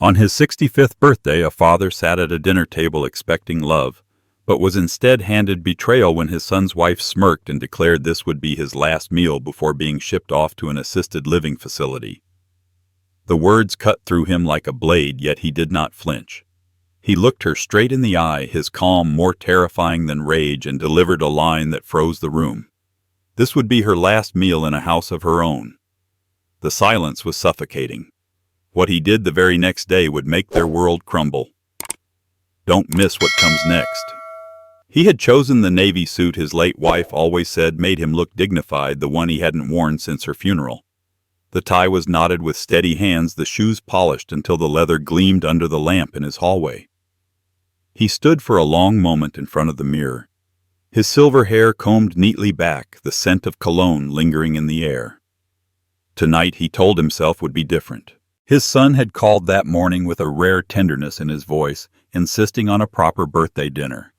On his 65th birthday, a father sat at a dinner table expecting love, but was instead handed betrayal when his son's wife smirked and declared this would be his last meal before being shipped off to an assisted living facility. The words cut through him like a blade, yet he did not flinch. He looked her straight in the eye, his calm more terrifying than rage, and delivered a line that froze the room. This would be her last meal in a house of her own. The silence was suffocating. What he did the very next day would make their world crumble. Don't miss what comes next. He had chosen the navy suit his late wife always said made him look dignified, the one he hadn't worn since her funeral. The tie was knotted with steady hands, the shoes polished until the leather gleamed under the lamp in his hallway. He stood for a long moment in front of the mirror, his silver hair combed neatly back, the scent of cologne lingering in the air. Tonight, he told himself, would be different. His son had called that morning with a rare tenderness in his voice, insisting on a proper birthday dinner.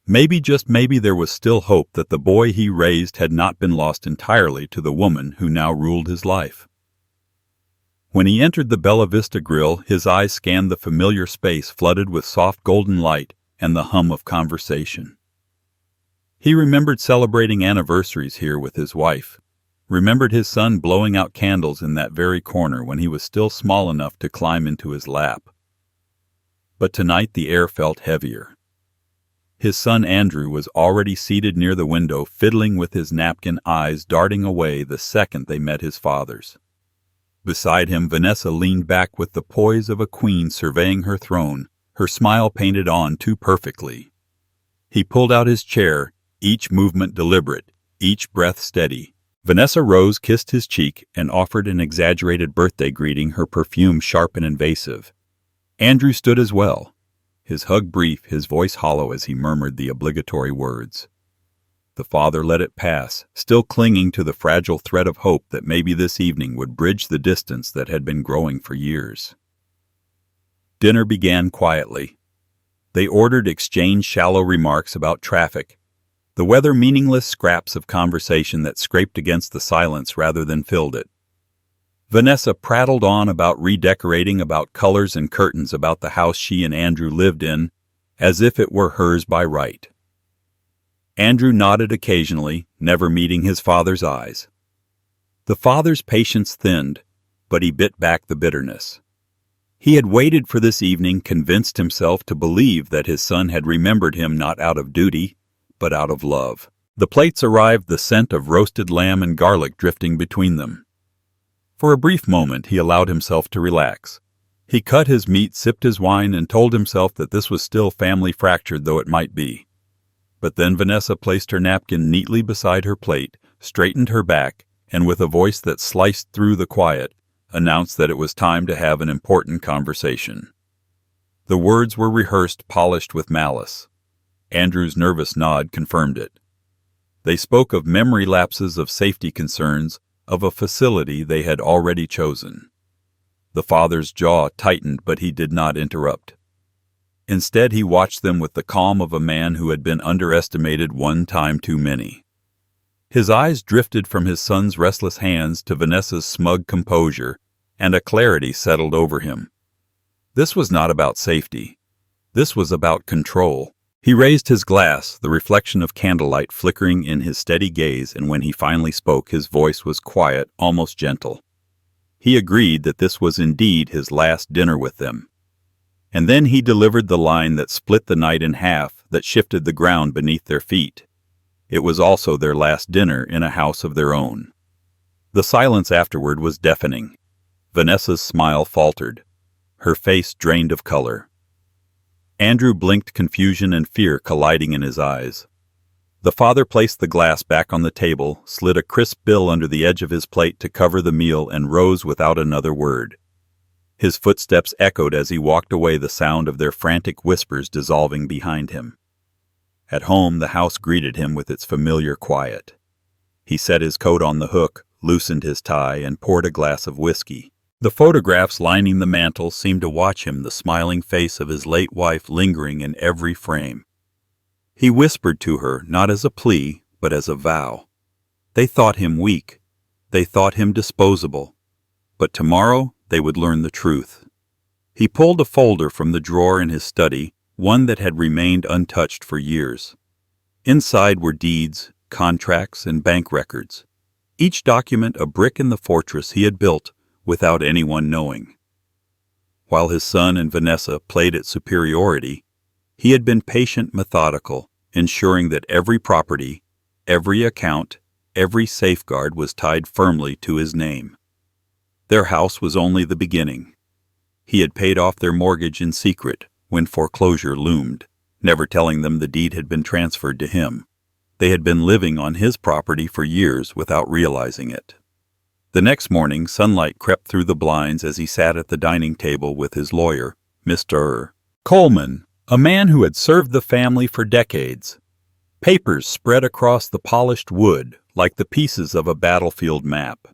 Maybe, just maybe, there was still hope that the boy he raised had not been lost entirely to the woman who now ruled his life. When he entered the Bella Vista Grill, his eyes scanned the familiar space flooded with soft golden light and the hum of conversation. He remembered celebrating anniversaries here with his wife, remembered his son blowing out candles in that very corner when he was still small enough to climb into his lap. But tonight the air felt heavier. His son Andrew was already seated near the window, fiddling with his napkin, eyes darting away the second they met his father's. Beside him, Vanessa leaned back with the poise of a queen surveying her throne, her smile painted on too perfectly. He pulled out his chair, each movement deliberate, each breath steady. Vanessa rose, kissed his cheek, and offered an exaggerated birthday greeting, her perfume sharp and invasive. Andrew stood as well, his hug brief, his voice hollow as he murmured the obligatory words. The father let it pass, still clinging to the fragile thread of hope that maybe this evening would bridge the distance that had been growing for years. Dinner began quietly. They ordered, exchanged shallow remarks about traffic, the weather, meaningless scraps of conversation that scraped against the silence rather than filled it. Vanessa prattled on about redecorating, about colors and curtains, about the house she and Andrew lived in, as if it were hers by right. Andrew nodded occasionally, never meeting his father's eyes. The father's patience thinned, but he bit back the bitterness. He had waited for this evening, convinced himself to believe that his son had remembered him not out of duty, but out of love. The plates arrived, the scent of roasted lamb and garlic drifting between them. For a brief moment he allowed himself to relax. He cut his meat, sipped his wine, and told himself that this was still family, fractured though it might be. But then Vanessa placed her napkin neatly beside her plate, straightened her back, and with a voice that sliced through the quiet, announced that it was time to have an important conversation. The words were rehearsed, polished with malice. Andrew's nervous nod confirmed it. They spoke of memory lapses, of safety concerns, of a facility they had already chosen. The father's jaw tightened, but he did not interrupt. Instead, he watched them with the calm of a man who had been underestimated one time too many. His eyes drifted from his son's restless hands to Vanessa's smug composure, and a clarity settled over him. This was not about safety. This was about control. He raised his glass, the reflection of candlelight flickering in his steady gaze, and when he finally spoke, his voice was quiet, almost gentle. He agreed that this was indeed his last dinner with them. And then he delivered the line that split the night in half, that shifted the ground beneath their feet. It was also their last dinner in a house of their own. The silence afterward was deafening. Vanessa's smile faltered. Her face drained of color. Andrew blinked, confusion and fear colliding in his eyes. The father placed the glass back on the table, slid a crisp bill under the edge of his plate to cover the meal, and rose without another word. His footsteps echoed as he walked away, the sound of their frantic whispers dissolving behind him. At home, the house greeted him with its familiar quiet. He set his coat on the hook, loosened his tie, and poured a glass of whiskey. The photographs lining the mantel seemed to watch him, the smiling face of his late wife lingering in every frame. He whispered to her, not as a plea, but as a vow. They thought him weak. They thought him disposable. But tomorrow they would learn the truth. He pulled a folder from the drawer in his study, one that had remained untouched for years. Inside were deeds, contracts, and bank records, each document a brick in the fortress he had built without anyone knowing. While his son and Vanessa played at superiority, he had been patient, methodical, ensuring that every property, every account, every safeguard was tied firmly to his name. Their house was only the beginning. He had paid off their mortgage in secret when foreclosure loomed, never telling them the deed had been transferred to him. They had been living on his property for years without realizing it. The next morning, sunlight crept through the blinds as he sat at the dining table with his lawyer, Mr. Coleman, a man who had served the family for decades. Papers spread across the polished wood like the pieces of a battlefield map.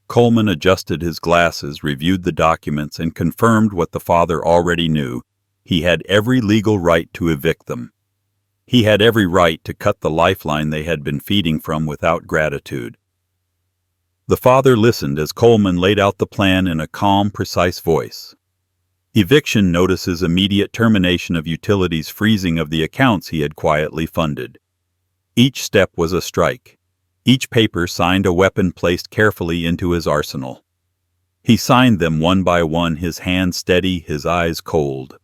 Coleman adjusted his glasses, reviewed the documents, and confirmed what the father already knew. He had every legal right to evict them. He had every right to cut the lifeline they had been feeding from without gratitude. The father listened as Coleman laid out the plan in a calm, precise voice. Eviction notices, immediate termination of utilities, freezing of the accounts he had quietly funded. Each step was a strike. Each paper signed a weapon placed carefully into his arsenal. He signed them one by one, his hand steady, his eyes cold.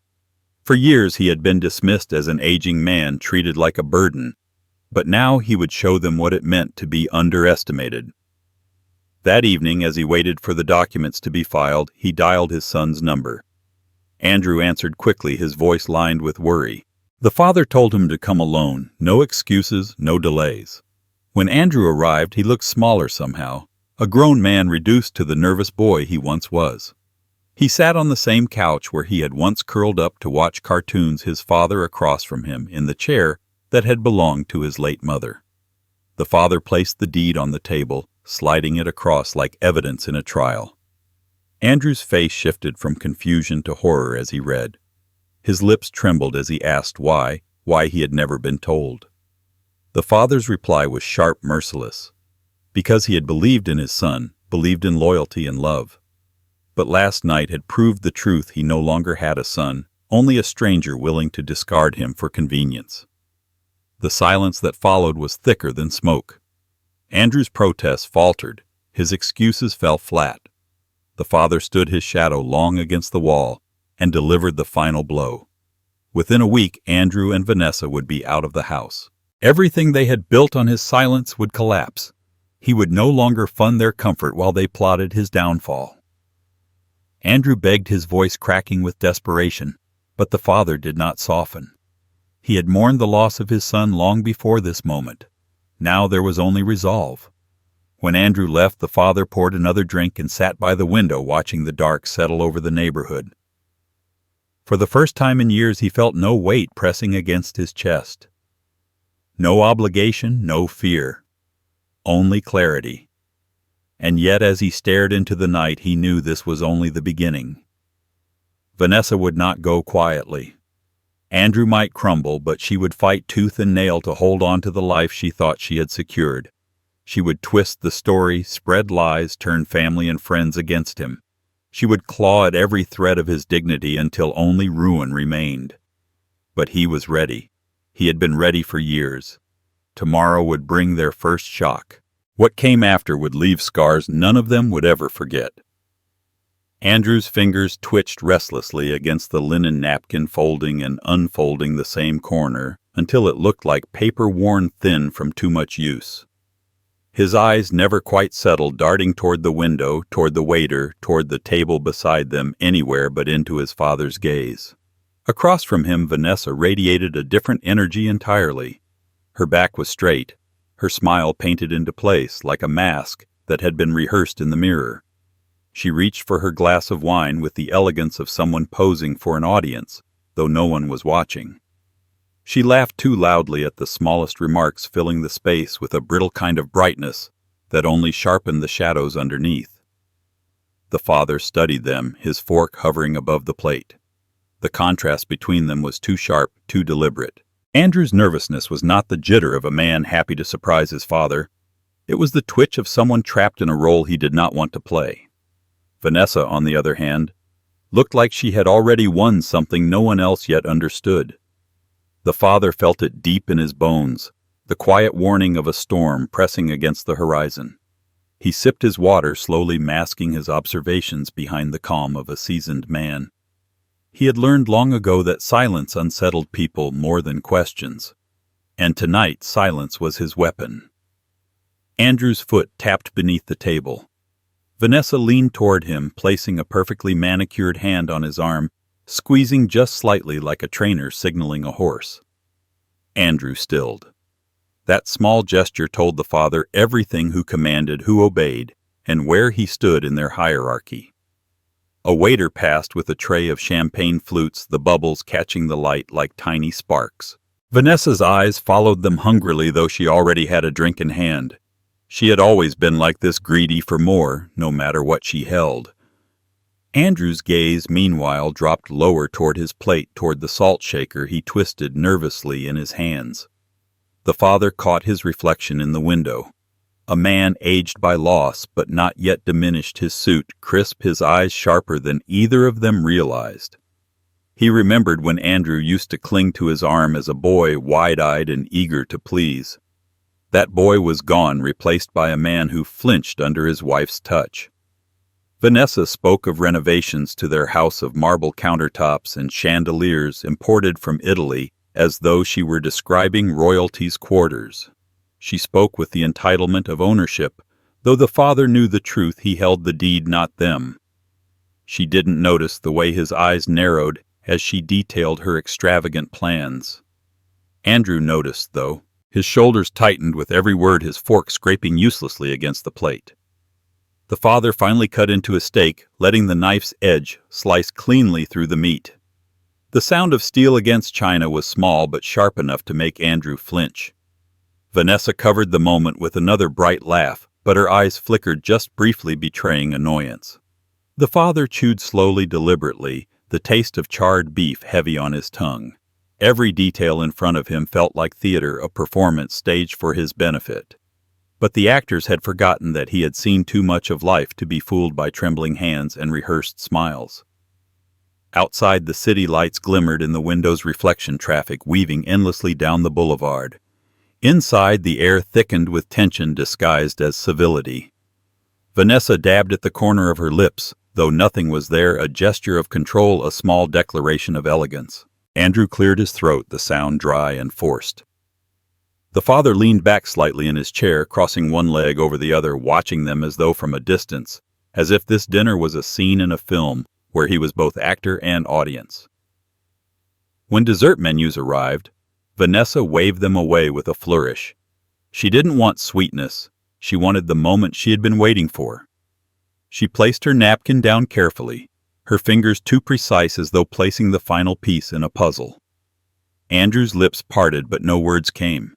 For years he had been dismissed as an aging man, treated like a burden, but now he would show them what it meant to be underestimated. That evening, as he waited for the documents to be filed, he dialed his son's number. Andrew answered quickly, his voice lined with worry. The father told him to come alone, no excuses, no delays. When Andrew arrived, he looked smaller somehow, a grown man reduced to the nervous boy he once was. He sat on the same couch where he had once curled up to watch cartoons, his father across from him in the chair that had belonged to his late mother. The father placed the deed on the table, sliding it across like evidence in a trial. Andrew's face shifted from confusion to horror as he read. His lips trembled as he asked why he had never been told. The father's reply was sharp, merciless. Because he had believed in his son, believed in loyalty and love. But last night had proved the truth: he no longer had a son, only a stranger willing to discard him for convenience. The silence that followed was thicker than smoke. Andrew's protests faltered, his excuses fell flat. The father stood his shadow long against the wall and delivered the final blow. Within a week, Andrew and Vanessa would be out of the house. Everything they had built on his silence would collapse. He would no longer fund their comfort while they plotted his downfall. Andrew begged, his voice cracking with desperation, but the father did not soften. He had mourned the loss of his son long before this moment. Now there was only resolve. When Andrew left, the father poured another drink and sat by the window watching the dark settle over the neighborhood. For the first time in years, he felt no weight pressing against his chest. No obligation, no fear. Only clarity. And yet, as he stared into the night, he knew this was only the beginning. Vanessa would not go quietly. Andrew might crumble, but she would fight tooth and nail to hold on to the life she thought she had secured. She would twist the story, spread lies, turn family and friends against him. She would claw at every thread of his dignity until only ruin remained. But he was ready. He had been ready for years. Tomorrow would bring their first shock. What came after would leave scars none of them would ever forget. Andrew's fingers twitched restlessly against the linen napkin, folding and unfolding the same corner until it looked like paper worn thin from too much use. His eyes never quite settled, darting toward the window, toward the waiter, toward the table beside them, anywhere but into his father's gaze. Across from him, Vanessa radiated a different energy entirely. Her back was straight, her smile painted into place like a mask that had been rehearsed in the mirror. She reached for her glass of wine with the elegance of someone posing for an audience, though no one was watching. She laughed too loudly at the smallest remarks, filling the space with a brittle kind of brightness that only sharpened the shadows underneath. The father studied them, his fork hovering above the plate. The contrast between them was too sharp, too deliberate. Andrew's nervousness was not the jitter of a man happy to surprise his father. It was the twitch of someone trapped in a role he did not want to play. Vanessa, on the other hand, looked like she had already won something no one else yet understood. The father felt it deep in his bones, the quiet warning of a storm pressing against the horizon. He sipped his water, slowly masking his observations behind the calm of a seasoned man. He had learned long ago that silence unsettled people more than questions, and tonight silence was his weapon. Andrew's foot tapped beneath the table. Vanessa leaned toward him, placing a perfectly manicured hand on his arm, squeezing just slightly like a trainer signaling a horse. Andrew stilled. That small gesture told the father everything: who commanded, who obeyed, and where he stood in their hierarchy. A waiter passed with a tray of champagne flutes, the bubbles catching the light like tiny sparks. Vanessa's eyes followed them hungrily, though she already had a drink in hand. She had always been like this, greedy for more, no matter what she held. Andrew's gaze, meanwhile, dropped lower toward his plate, toward the salt shaker he twisted nervously in his hands. The father caught his reflection in the window. A man aged by loss, but not yet diminished, his suit crisp, his eyes sharper than either of them realized. He remembered when Andrew used to cling to his arm as a boy, wide-eyed and eager to please. That boy was gone, replaced by a man who flinched under his wife's touch. Vanessa spoke of renovations to their house, of marble countertops and chandeliers imported from Italy, as though she were describing royalty's quarters. She spoke with the entitlement of ownership, though the father knew the truth: he held the deed, not them. She didn't notice the way his eyes narrowed as she detailed her extravagant plans. Andrew noticed, though. His shoulders tightened with every word, his fork scraping uselessly against the plate. The father finally cut into a steak, letting the knife's edge slice cleanly through the meat. The sound of steel against china was small but sharp enough to make Andrew flinch. Vanessa covered the moment with another bright laugh, but her eyes flickered just briefly, betraying annoyance. The father chewed slowly, deliberately, the taste of charred beef heavy on his tongue. Every detail in front of him felt like theater, a performance staged for his benefit. But the actors had forgotten that he had seen too much of life to be fooled by trembling hands and rehearsed smiles. Outside, the city lights glimmered in the windows, reflection traffic weaving endlessly down the boulevard. Inside, the air thickened with tension disguised as civility. Vanessa dabbed at the corner of her lips, though nothing was there, a gesture of control, a small declaration of elegance. Andrew cleared his throat, the sound dry and forced. The father leaned back slightly in his chair, crossing one leg over the other, watching them as though from a distance, as if this dinner was a scene in a film where he was both actor and audience. When dessert menus arrived, Vanessa waved them away with a flourish. She didn't want sweetness. She wanted the moment she had been waiting for. She placed her napkin down carefully, her fingers too precise, as though placing the final piece in a puzzle. Andrew's lips parted, but no words came.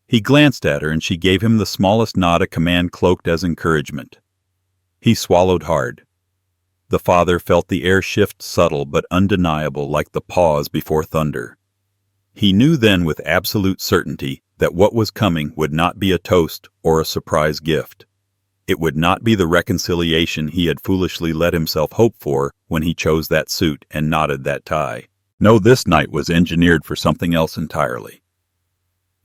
He glanced at her, and she gave him the smallest nod, a command cloaked as encouragement. He swallowed hard. The father felt the air shift, subtle but undeniable, like the pause before thunder. He knew then with absolute certainty that what was coming would not be a toast or a surprise gift. It would not be the reconciliation he had foolishly let himself hope for when he chose that suit and knotted that tie. No, this night was engineered for something else entirely.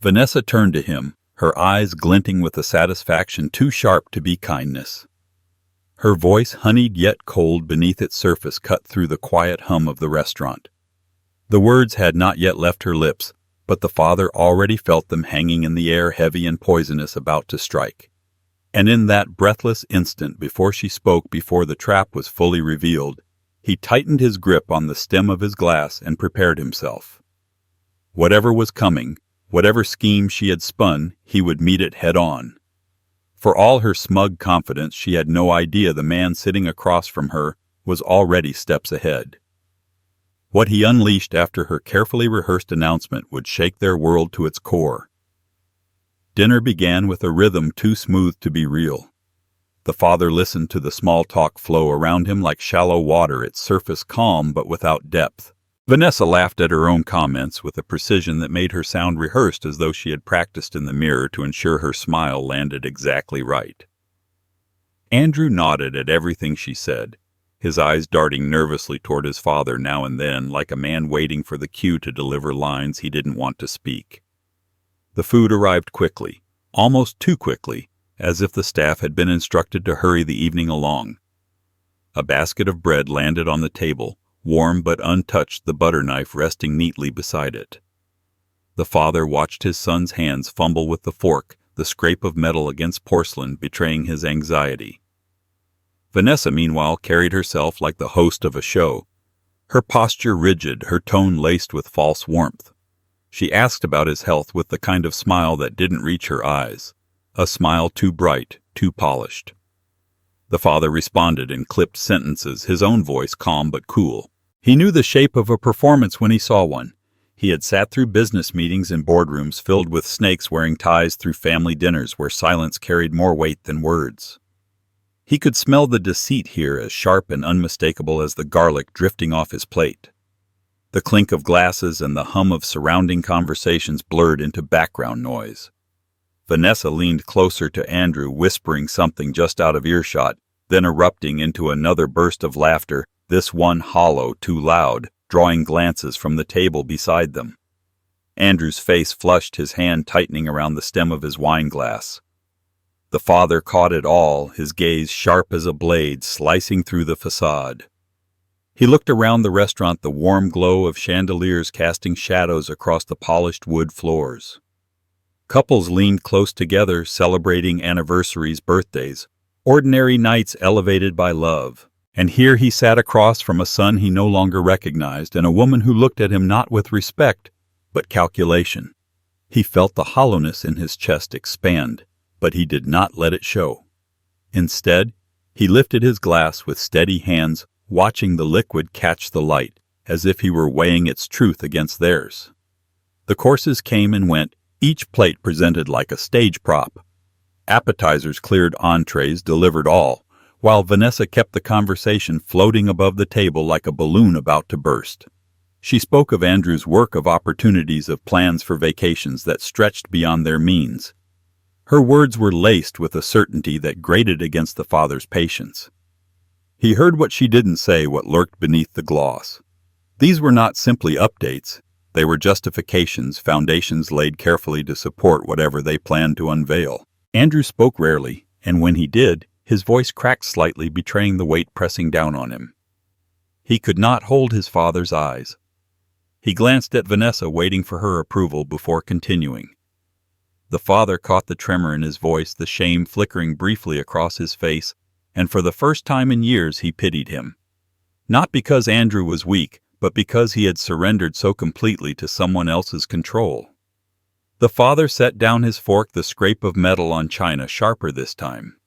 Vanessa turned to him, her eyes glinting with a satisfaction too sharp to be kindness. Her voice, honeyed yet cold beneath its surface, cut through the quiet hum of the restaurant. The words had not yet left her lips, but the father already felt them hanging in the air, heavy and poisonous, about to strike. And in that breathless instant before she spoke, before the trap was fully revealed, he tightened his grip on the stem of his glass and prepared himself. Whatever was coming, whatever scheme she had spun, he would meet it head-on. For all her smug confidence, she had no idea the man sitting across from her was already steps ahead. What he unleashed after her carefully rehearsed announcement would shake their world to its core. Dinner began with a rhythm too smooth to be real. The father listened to the small talk flow around him like shallow water, its surface calm but without depth. Vanessa laughed at her own comments with a precision that made her sound rehearsed, as though she had practiced in the mirror to ensure her smile landed exactly right. Andrew nodded at everything she said. his eyes darting nervously toward his father now and then, like a man waiting for the cue to deliver lines he didn't want to speak. The food arrived quickly, almost too quickly, as if the staff had been instructed to hurry the evening along. A basket of bread landed on the table, warm but untouched, the butter knife resting neatly beside it. The father watched his son's hands fumble with the fork, the scrape of metal against porcelain betraying his anxiety. Vanessa, meanwhile, carried herself like the host of a show, her posture rigid, her tone laced with false warmth. She asked about his health with the kind of smile that didn't reach her eyes, a smile too bright, too polished. The father responded in clipped sentences, his own voice calm but cool. He knew the shape of a performance when he saw one. He had sat through business meetings in boardrooms filled with snakes wearing ties, through family dinners where silence carried more weight than words. He could smell the deceit here, as sharp and unmistakable as the garlic drifting off his plate. The clink of glasses and the hum of surrounding conversations blurred into background noise. Vanessa leaned closer to Andrew, whispering something just out of earshot, then erupting into another burst of laughter, this one hollow, too loud, drawing glances from the table beside them. Andrew's face flushed, his hand tightening around the stem of his wine glass. The father caught it all, his gaze sharp as a blade slicing through the facade. He looked around the restaurant, the warm glow of chandeliers casting shadows across the polished wood floors. Couples leaned close together, celebrating anniversaries, birthdays, ordinary nights elevated by love. And here he sat across from a son he no longer recognized, and a woman who looked at him not with respect, but calculation. He felt the hollowness in his chest expand, but he did not let it show. Instead, he lifted his glass with steady hands, watching the liquid catch the light, as if he were weighing its truth against theirs. The courses came and went, each plate presented like a stage prop. Appetizers cleared entrees, delivered all, while Vanessa kept the conversation floating above the table like a balloon about to burst. She spoke of Andrew's work, of opportunities, of plans for vacations that stretched beyond their means. Her words were laced with a certainty that grated against the father's patience. He heard what she didn't say, what lurked beneath the gloss. These were not simply updates. They were justifications, foundations laid carefully to support whatever they planned to unveil. Andrew spoke rarely, and when he did, his voice cracked slightly, betraying the weight pressing down on him. He could not hold his father's eyes. He glanced at Vanessa, waiting for her approval before continuing. The father caught the tremor in his voice, the shame flickering briefly across his face, and for the first time in years he pitied him. Not because Andrew was weak, but because he had surrendered so completely to someone else's control. The father set down his fork, the scrape of metal on china sharper this time.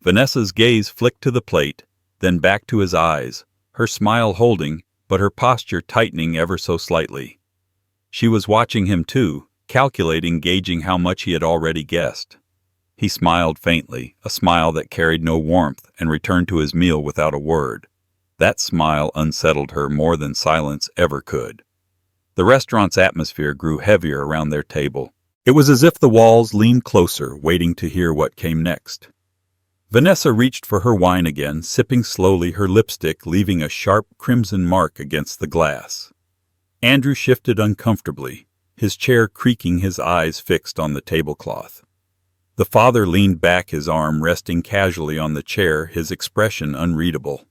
Vanessa's gaze flicked to the plate, then back to his eyes, her smile holding, but her posture tightening ever so slightly. She was watching him too, calculating, gauging how much he had already guessed. He smiled faintly, a smile that carried no warmth, and returned to his meal without a word. That smile unsettled her more than silence ever could. The restaurant's atmosphere grew heavier around their table. It was as if the walls leaned closer, waiting to hear what came next. Vanessa reached for her wine again, sipping slowly, her lipstick leaving a sharp crimson mark against the glass. Andrew shifted uncomfortably, his chair creaking, his eyes fixed on the tablecloth. The father leaned back, his arm resting casually on the chair, his expression unreadable.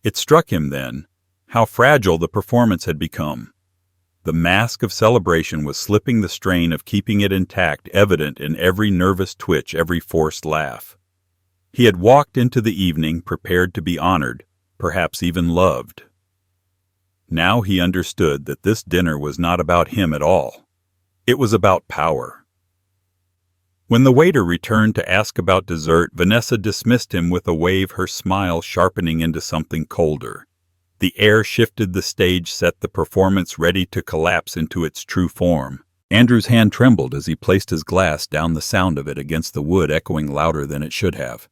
It struck him then how fragile the performance had become. The mask of celebration was slipping, the strain of keeping it intact evident in every nervous twitch, every forced laugh. He had walked into the evening prepared to be honored, perhaps even loved. Now he understood that this dinner was not about him at all. It was about power. When the waiter returned to ask about dessert, Vanessa dismissed him with a wave, her smile sharpening into something colder. The air shifted, the stage set, the performance ready to collapse into its true form. Andrew's hand trembled as he placed his glass down, the sound of it against the wood echoing louder than it should have.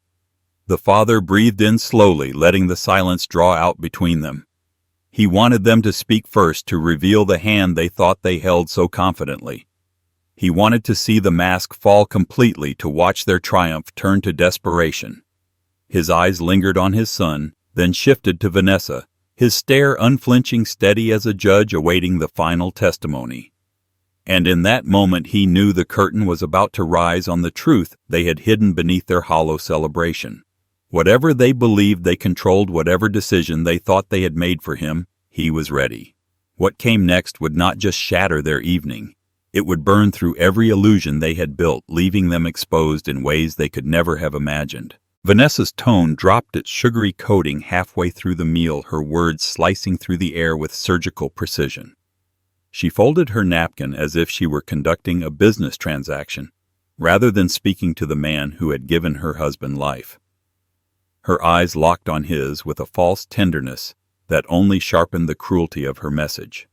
The father breathed in slowly, letting the silence draw out between them. He wanted them to speak first, to reveal the hand they thought they held so confidently. He wanted to see the mask fall completely, to watch their triumph turn to desperation. His eyes lingered on his son, then shifted to Vanessa, his stare unflinching, steady as a judge awaiting the final testimony. And in that moment he knew the curtain was about to rise on the truth they had hidden beneath their hollow celebration. Whatever they believed they controlled, whatever decision they thought they had made for him, he was ready. What came next would not just shatter their evening. It would burn through every illusion they had built, leaving them exposed in ways they could never have imagined. Vanessa's tone dropped its sugary coating halfway through the meal, her words slicing through the air with surgical precision. She folded her napkin as if she were conducting a business transaction, rather than speaking to the man who had given her husband life. Her eyes locked on his with a false tenderness that only sharpened the cruelty of her message.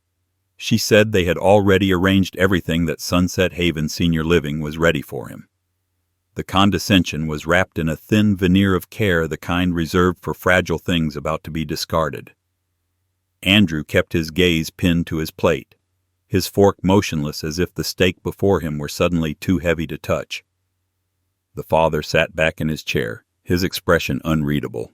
She said they had already arranged everything, that Sunset Haven Senior Living was ready for him. The condescension was wrapped in a thin veneer of care, the kind reserved for fragile things about to be discarded. Andrew kept his gaze pinned to his plate, his fork motionless as if the steak before him were suddenly too heavy to touch. The father sat back in his chair, his expression unreadable.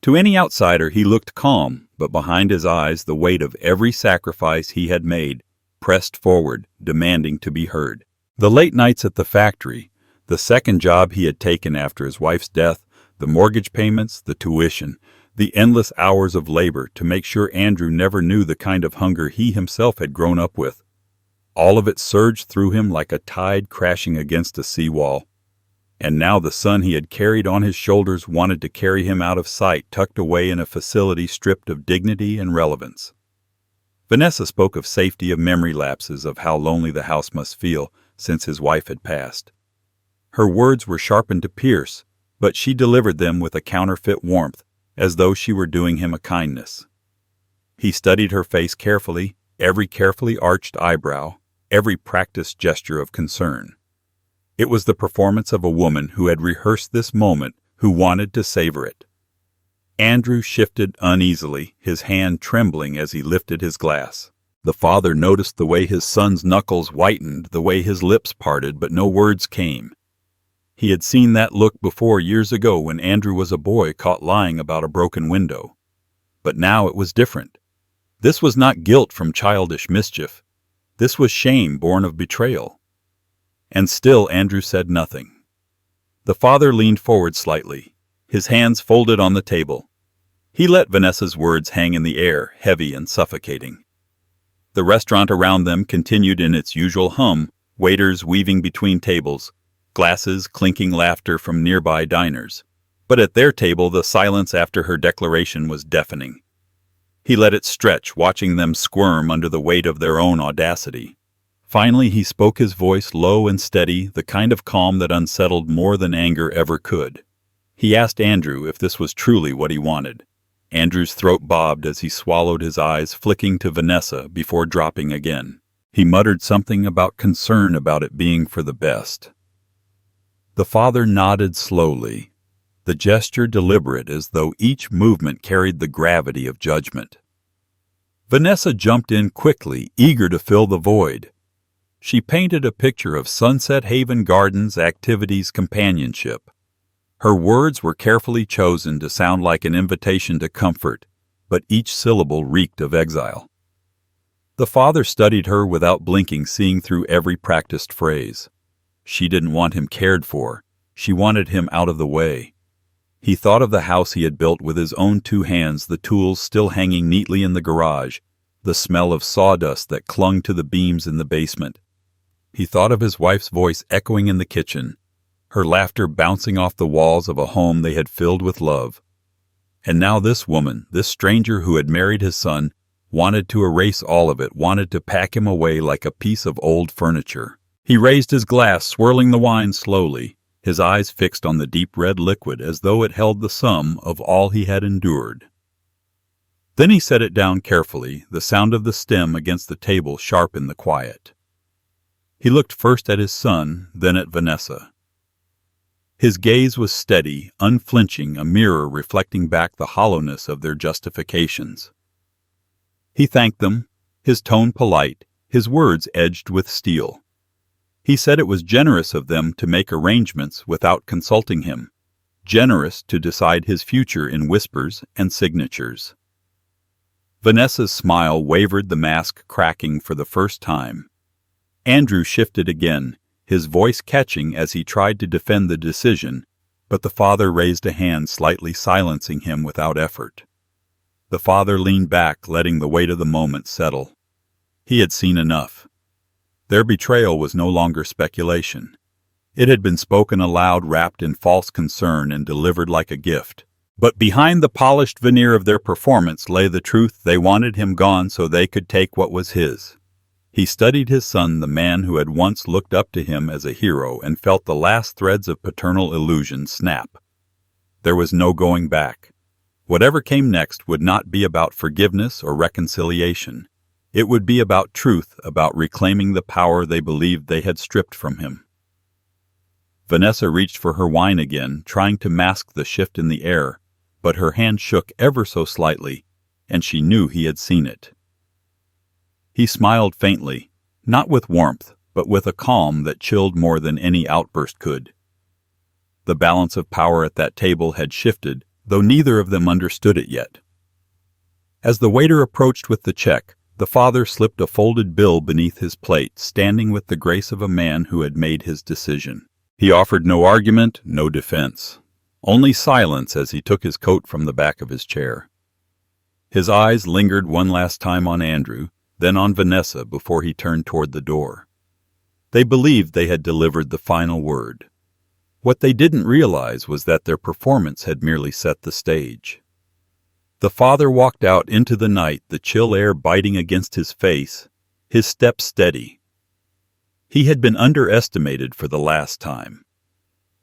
To any outsider he looked calm, but behind his eyes the weight of every sacrifice he had made pressed forward, demanding to be heard. The late nights at the factory, the second job he had taken after his wife's death, the mortgage payments, the tuition, the endless hours of labor to make sure Andrew never knew the kind of hunger he himself had grown up with. All of it surged through him like a tide crashing against a seawall. And now the son he had carried on his shoulders wanted to carry him out of sight, tucked away in a facility stripped of dignity and relevance. Vanessa spoke of safety, of memory lapses, of how lonely the house must feel since his wife had passed. Her words were sharpened to pierce, but she delivered them with a counterfeit warmth, as though she were doing him a kindness. He studied her face carefully, every carefully arched eyebrow, every practiced gesture of concern. It was the performance of a woman who had rehearsed this moment, who wanted to savor it. Andrew shifted uneasily, his hand trembling as he lifted his glass. The father noticed the way his son's knuckles whitened, the way his lips parted, but no words came. He had seen that look before, years ago, when Andrew was a boy caught lying about a broken window. But now it was different. This was not guilt from childish mischief. This was shame born of betrayal. And still Andrew said nothing. The father leaned forward slightly, his hands folded on the table. He let Vanessa's words hang in the air, heavy and suffocating. The restaurant around them continued in its usual hum, waiters weaving between tables, glasses clinking, laughter from nearby diners. But at their table the silence after her declaration was deafening. He let it stretch, watching them squirm under the weight of their own audacity. Finally he spoke, his voice low and steady, the kind of calm that unsettled more than anger ever could. He asked Andrew if this was truly what he wanted. Andrew's throat bobbed as he swallowed, his eyes flicking to Vanessa before dropping again. He muttered something about concern about it being for the best. The father nodded slowly, the gesture deliberate, as though each movement carried the gravity of judgment. Vanessa jumped in quickly, eager to fill the void. She painted a picture of Sunset Haven Gardens, activities, companionship. Her words were carefully chosen to sound like an invitation to comfort, but each syllable reeked of exile. The father studied her without blinking, seeing through every practiced phrase. She didn't want him cared for. She wanted him out of the way. He thought of the house he had built with his own 2 hands, the tools still hanging neatly in the garage, the smell of sawdust that clung to the beams in the basement. He thought of his wife's voice echoing in the kitchen, her laughter bouncing off the walls of a home they had filled with love. And now this woman, this stranger who had married his son, wanted to erase all of it, wanted to pack him away like a piece of old furniture. He raised his glass, swirling the wine slowly, his eyes fixed on the deep red liquid as though it held the sum of all he had endured. Then he set it down carefully, the sound of the stem against the table sharp in the quiet. He looked first at his son, then at Vanessa. His gaze was steady, unflinching, a mirror reflecting back the hollowness of their justifications. He thanked them, his tone polite, his words edged with steel. He said it was generous of them to make arrangements without consulting him, generous to decide his future in whispers and signatures. Vanessa's smile wavered, the mask cracking for the first time. Andrew shifted again, his voice catching as he tried to defend the decision, but the father raised a hand, slightly silencing him without effort. The father leaned back, letting the weight of the moment settle. He had seen enough. Their betrayal was no longer speculation. It had been spoken aloud, wrapped in false concern, and delivered like a gift. But behind the polished veneer of their performance lay the truth: they wanted him gone so they could take what was his. He studied his son, the man who had once looked up to him as a hero, and felt the last threads of paternal illusion snap. There was no going back. Whatever came next would not be about forgiveness or reconciliation. It would be about truth, about reclaiming the power they believed they had stripped from him. Vanessa reached for her wine again, trying to mask the shift in the air, but her hand shook ever so slightly, and she knew he had seen it. He smiled faintly, not with warmth, but with a calm that chilled more than any outburst could. The balance of power at that table had shifted, though neither of them understood it yet. As the waiter approached with the check, the father slipped a folded bill beneath his plate, standing with the grace of a man who had made his decision. He offered no argument, no defense, only silence as he took his coat from the back of his chair. His eyes lingered one last time on Andrew, then on Vanessa before he turned toward the door. They believed they had delivered the final word. What they didn't realize was that their performance had merely set the stage. The father walked out into the night, the chill air biting against his face, his step steady. He had been underestimated for the last time.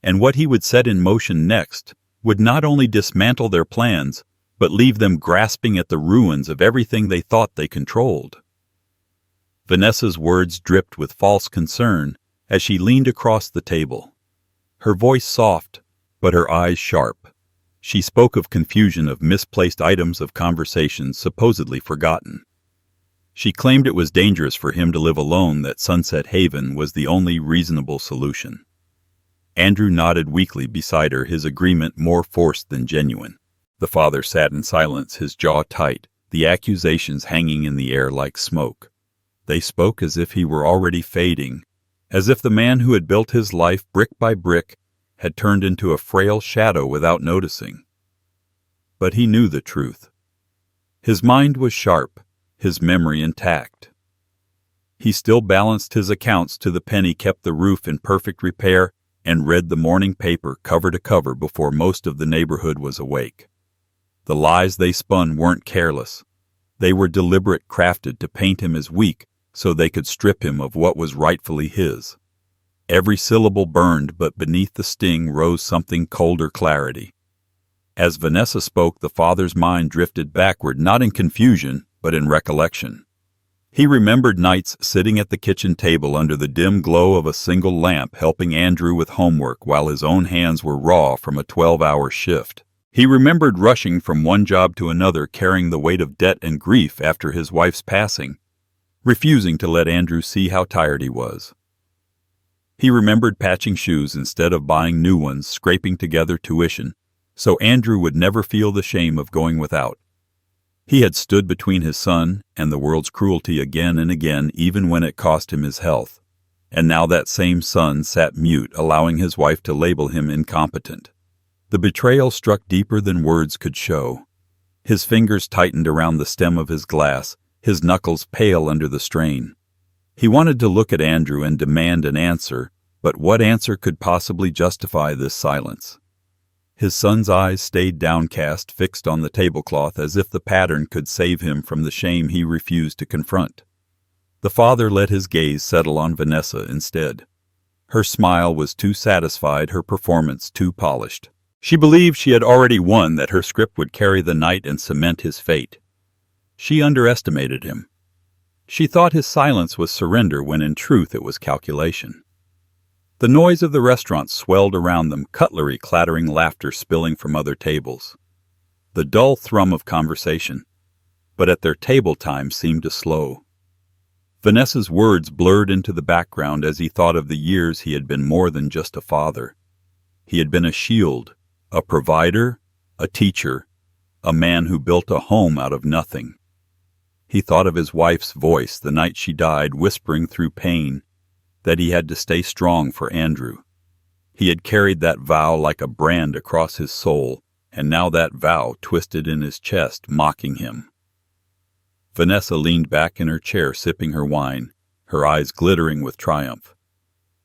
And what he would set in motion next would not only dismantle their plans, but leave them grasping at the ruins of everything they thought they controlled. Vanessa's words dripped with false concern as she leaned across the table. Her voice soft, but her eyes sharp. She spoke of confusion, of misplaced items, of conversations supposedly forgotten. She claimed it was dangerous for him to live alone, that Sunset Haven was the only reasonable solution. Andrew nodded weakly beside her, his agreement more forced than genuine. The father sat in silence, his jaw tight, the accusations hanging in the air like smoke. They spoke as if he were already fading, as if the man who had built his life brick by brick had turned into a frail shadow without noticing. But he knew the truth. His mind was sharp, his memory intact. He still balanced his accounts to the penny, kept the roof in perfect repair, and read the morning paper cover to cover before most of the neighborhood was awake. The lies they spun weren't careless. They were deliberate, crafted to paint him as weak so they could strip him of what was rightfully his. Every syllable burned, but beneath the sting rose something colder: clarity. As Vanessa spoke, the father's mind drifted backward, not in confusion, but in recollection. He remembered nights sitting at the kitchen table under the dim glow of a single lamp, helping Andrew with homework while his own hands were raw from a 12-hour shift. He remembered rushing from one job to another, carrying the weight of debt and grief after his wife's passing, refusing to let Andrew see how tired he was. He remembered patching shoes instead of buying new ones, scraping together tuition, so Andrew would never feel the shame of going without. He had stood between his son and the world's cruelty again and again, even when it cost him his health. And now that same son sat mute, allowing his wife to label him incompetent. The betrayal struck deeper than words could show. His fingers tightened around the stem of his glass, his knuckles pale under the strain. He wanted to look at Andrew and demand an answer, but what answer could possibly justify this silence? His son's eyes stayed downcast, fixed on the tablecloth, as if the pattern could save him from the shame he refused to confront. The father let his gaze settle on Vanessa instead. Her smile was too satisfied, her performance too polished. She believed she had already won, that her script would carry the night and cement his fate. She underestimated him. She thought his silence was surrender when in truth it was calculation. The noise of the restaurant swelled around them, cutlery clattering, laughter spilling from other tables. The dull thrum of conversation, but at their table time seemed to slow. Vanessa's words blurred into the background as he thought of the years he had been more than just a father. He had been a shield, A provider, a teacher, a man who built a home out of nothing. He thought of his wife's voice the night she died, whispering through pain that he had to stay strong for Andrew. He had carried that vow like a brand across his soul, and now that vow twisted in his chest, mocking him. Vanessa leaned back in her chair, sipping her wine, her eyes glittering with triumph.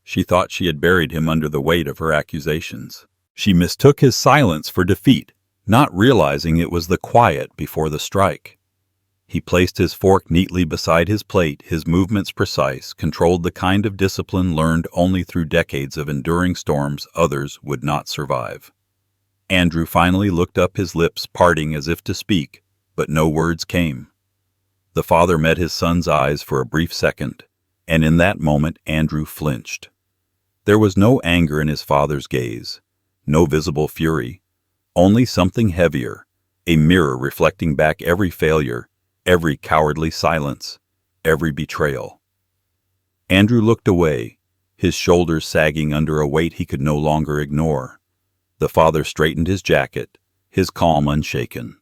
She thought she had buried him under the weight of her accusations. She mistook his silence for defeat, not realizing it was the quiet before the strike. He placed his fork neatly beside his plate, his movements precise, controlled the kind of discipline learned only through decades of enduring storms others would not survive. Andrew finally looked up, his lips parting as if to speak, but no words came. The father met his son's eyes for a brief second, and in that moment Andrew flinched. There was no anger in his father's gaze, no visible fury, only something heavier, a mirror reflecting back every failure, every cowardly silence, every betrayal. Andrew looked away, his shoulders sagging under a weight he could no longer ignore. The father straightened his jacket, his calm unshaken.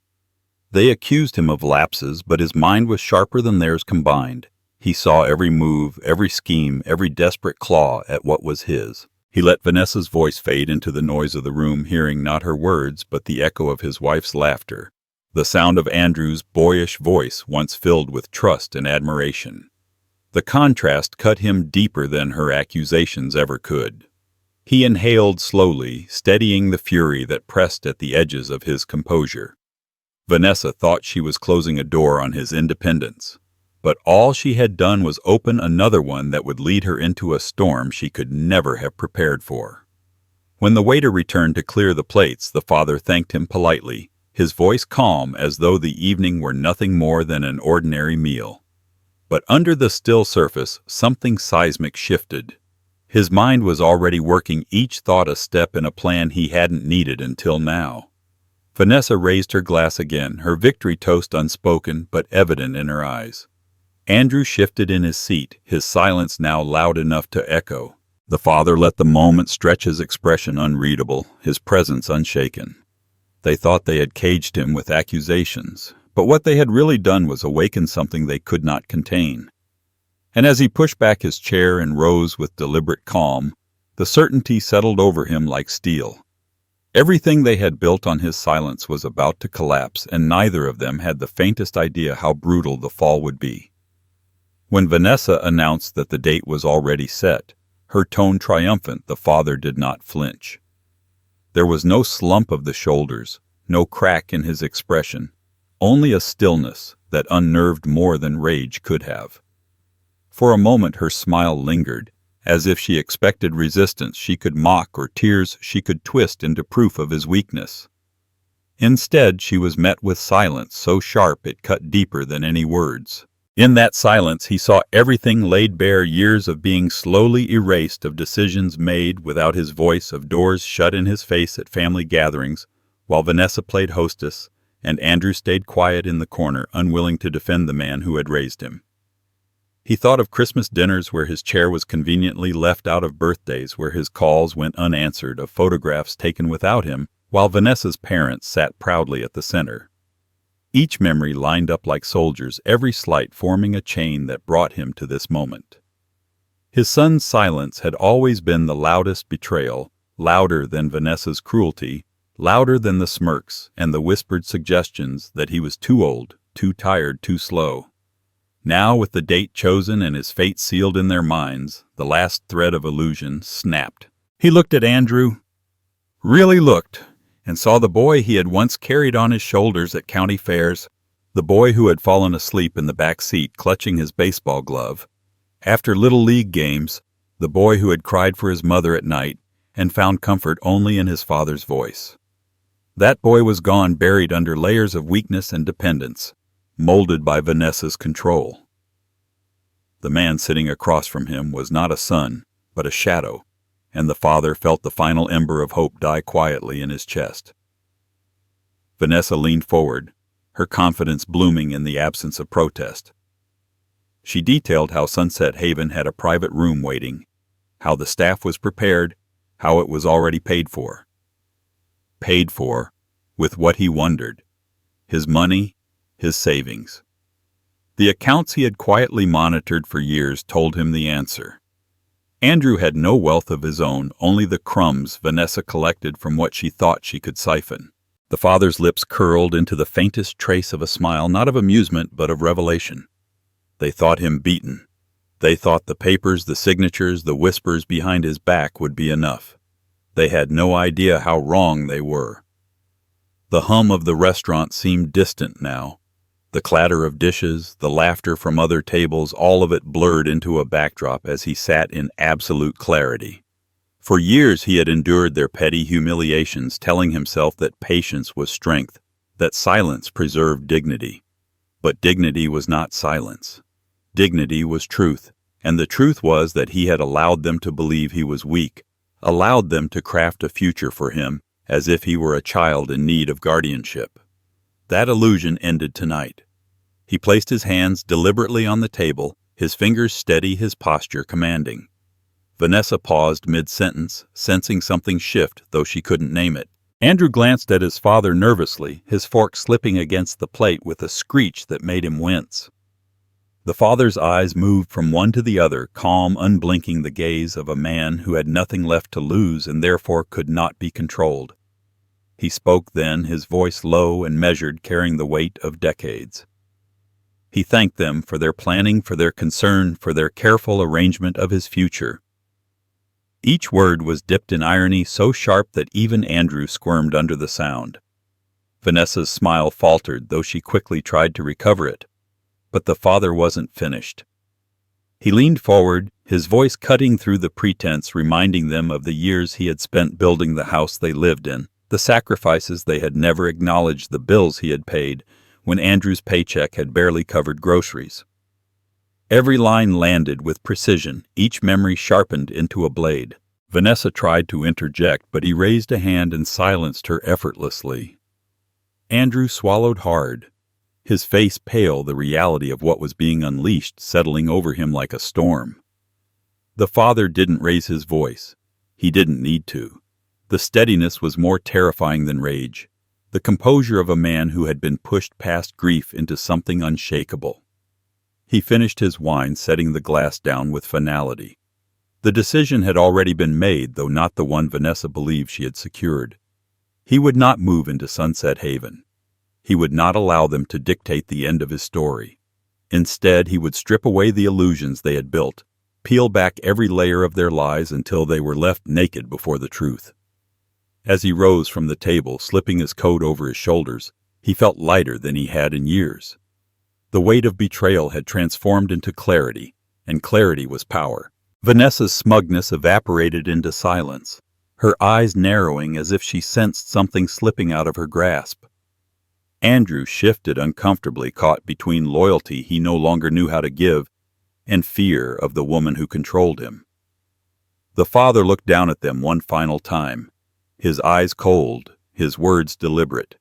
They accused him of lapses, but his mind was sharper than theirs combined. He saw every move, every scheme, every desperate claw at what was his. He let Vanessa's voice fade into the noise of the room, hearing not her words, but the echo of his wife's laughter. The sound of Andrew's boyish voice once filled with trust and admiration. The contrast cut him deeper than her accusations ever could. He inhaled slowly, steadying the fury that pressed at the edges of his composure. Vanessa thought she was closing a door on his independence, but all she had done was open another one that would lead her into a storm she could never have prepared for. When the waiter returned to clear the plates, the father thanked him politely, his voice calm as though the evening were nothing more than an ordinary meal. But under the still surface, something seismic shifted. His mind was already working, each thought a step in a plan he hadn't needed until now. Vanessa raised her glass again, her victory toast unspoken but evident in her eyes. Andrew shifted in his seat, his silence now loud enough to echo. The father let the moment stretch, his expression unreadable, his presence unshaken. They thought they had caged him with accusations, but what they had really done was awaken something they could not contain. And as he pushed back his chair and rose with deliberate calm, the certainty settled over him like steel. Everything they had built on his silence was about to collapse, and neither of them had the faintest idea how brutal the fall would be. When Vanessa announced that the date was already set, her tone triumphant, the father did not flinch. There was no slump of the shoulders, no crack in his expression, only a stillness that unnerved more than rage could have. For a moment her smile lingered, as if she expected resistance she could mock or tears she could twist into proof of his weakness. Instead, she was met with silence so sharp it cut deeper than any words. In that silence he saw everything laid bare, years of being slowly erased, of decisions made without his voice, of doors shut in his face at family gatherings, while Vanessa played hostess, and Andrew stayed quiet in the corner, unwilling to defend the man who had raised him. He thought of Christmas dinners where his chair was conveniently left out, of birthdays where his calls went unanswered, of photographs taken without him, while Vanessa's parents sat proudly at the center. Each memory lined up like soldiers, every slight forming a chain that brought him to this moment. His son's silence had always been the loudest betrayal, louder than Vanessa's cruelty, louder than the smirks and the whispered suggestions that he was too old, too tired, too slow. Now, with the date chosen and his fate sealed in their minds, the last thread of illusion snapped. He looked at Andrew, really looked, and saw the boy he had once carried on his shoulders at county fairs, the boy who had fallen asleep in the back seat clutching his baseball glove. After Little League games, the boy who had cried for his mother at night and found comfort only in his father's voice. That boy was gone, buried under layers of weakness and dependence, molded by Vanessa's control. The man sitting across from him was not a son, but a shadow, and the father felt the final ember of hope die quietly in his chest. Vanessa leaned forward, her confidence blooming in the absence of protest. She detailed how Sunset Haven had a private room waiting, how the staff was prepared, how it was already paid for. paid for, with what he wondered: his money, his savings. The accounts he had quietly monitored for years told him the answer. Andrew had no wealth of his own, only the crumbs Vanessa collected from what she thought she could siphon. The father's lips curled into the faintest trace of a smile, not of amusement, but of revelation. They thought him beaten. They thought the papers, the signatures, the whispers behind his back would be enough. They had no idea how wrong they were. The hum of the restaurant seemed distant now. The clatter of dishes, the laughter from other tables, all of it blurred into a backdrop as he sat in absolute clarity. For years he had endured their petty humiliations, telling himself that patience was strength, that silence preserved dignity. But dignity was not silence. Dignity was truth, and the truth was that he had allowed them to believe he was weak, allowed them to craft a future for him as if he were a child in need of guardianship. That illusion ended tonight. He placed his hands deliberately on the table, his fingers steady, his posture commanding. Vanessa paused mid-sentence, sensing something shift, though she couldn't name it. Andrew glanced at his father nervously, his fork slipping against the plate with a screech that made him wince. The father's eyes moved from one to the other, calm, unblinking, the gaze of a man who had nothing left to lose and therefore could not be controlled. He spoke then, his voice low and measured, carrying the weight of decades. He thanked them for their planning, for their concern, for their careful arrangement of his future. Each word was dipped in irony so sharp that even Andrew squirmed under the sound. Vanessa's smile faltered, though she quickly tried to recover it. But the father wasn't finished. He leaned forward, his voice cutting through the pretense, reminding them of the years he had spent building the house they lived in, the sacrifices they had never acknowledged, the bills he had paid, when Andrew's paycheck had barely covered groceries. Every line landed with precision, each memory sharpened into a blade. Vanessa tried to interject, but he raised a hand and silenced her effortlessly. Andrew swallowed hard, his face pale, the reality of what was being unleashed settling over him like a storm. The father didn't raise his voice. He didn't need to. The steadiness was more terrifying than rage, the composure of a man who had been pushed past grief into something unshakable. He finished his wine, setting the glass down with finality. The decision had already been made, though not the one Vanessa believed she had secured. He would not move into Sunset Haven. He would not allow them to dictate the end of his story. Instead, he would strip away the illusions they had built, peel back every layer of their lies until they were left naked before the truth. As he rose from the table, slipping his coat over his shoulders, he felt lighter than he had in years. The weight of betrayal had transformed into clarity, and clarity was power. Vanessa's smugness evaporated into silence, her eyes narrowing as if she sensed something slipping out of her grasp. Andrew shifted uncomfortably, caught between loyalty he no longer knew how to give and fear of the woman who controlled him. The father looked down at them one final time, his eyes cold, his words deliberate.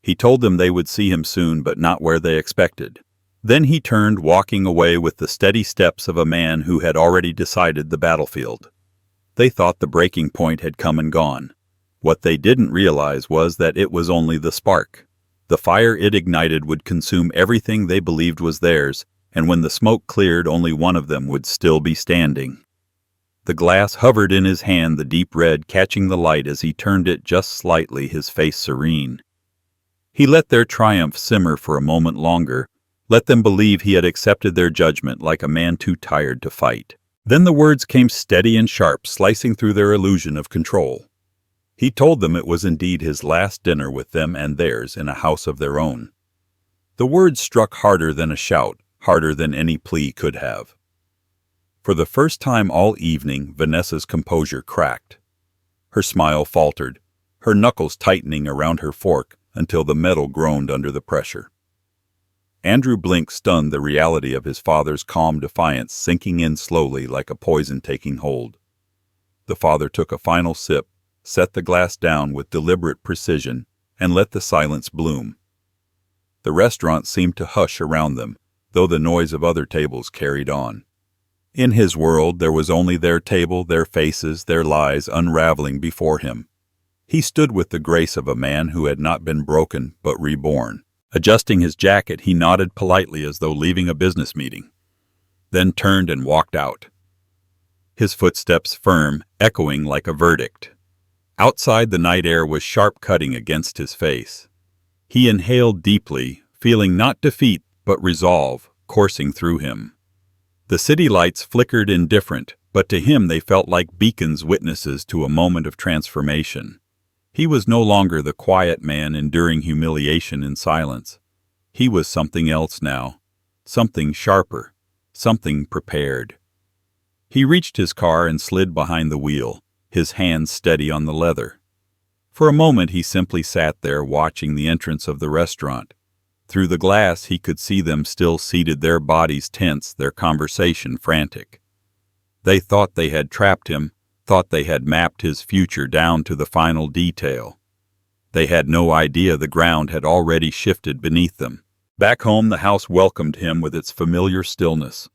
He told them they would see him soon, but not where they expected. Then he turned, walking away with the steady steps of a man who had already decided the battlefield. They thought the breaking point had come and gone. What they didn't realize was that it was only the spark. The fire it ignited would consume everything they believed was theirs, and when the smoke cleared, only one of them would still be standing. The glass hovered in his hand, the deep red catching the light as he turned it just slightly, his face serene. He let their triumph simmer for a moment longer, let them believe he had accepted their judgment like a man too tired to fight. Then the words came steady and sharp, slicing through their illusion of control. He told them it was indeed his last dinner with them and theirs in a house of their own. The words struck harder than a shout, harder than any plea could have. For the first time all evening, Vanessa's composure cracked. Her smile faltered, her knuckles tightening around her fork until the metal groaned under the pressure. Andrew blinked, stunned, the reality of his father's calm defiance sinking in slowly like a poison taking hold. The father took a final sip, set the glass down with deliberate precision, and let the silence bloom. The restaurant seemed to hush around them, though the noise of other tables carried on. In his world there was only their table, their faces, their lies unraveling before him. He stood with the grace of a man who had not been broken but reborn. Adjusting his jacket, he nodded politely as though leaving a business meeting, then turned and walked out, his footsteps firm, echoing like a verdict. Outside, the night air was sharp cutting against his face. He inhaled deeply, feeling not defeat but resolve coursing through him. The city lights flickered indifferent, but to him they felt like beacons, witnesses to a moment of transformation. He was no longer the quiet man enduring humiliation in silence. He was something else now, something sharper, something prepared. He reached his car and slid behind the wheel, his hands steady on the leather. For a moment he simply sat there watching the entrance of the restaurant. Through the glass he could see them still seated, their bodies tense, their conversation frantic. They thought they had trapped him, thought they had mapped his future down to the final detail. They had no idea the ground had already shifted beneath them. Back home, the house welcomed him with its familiar stillness.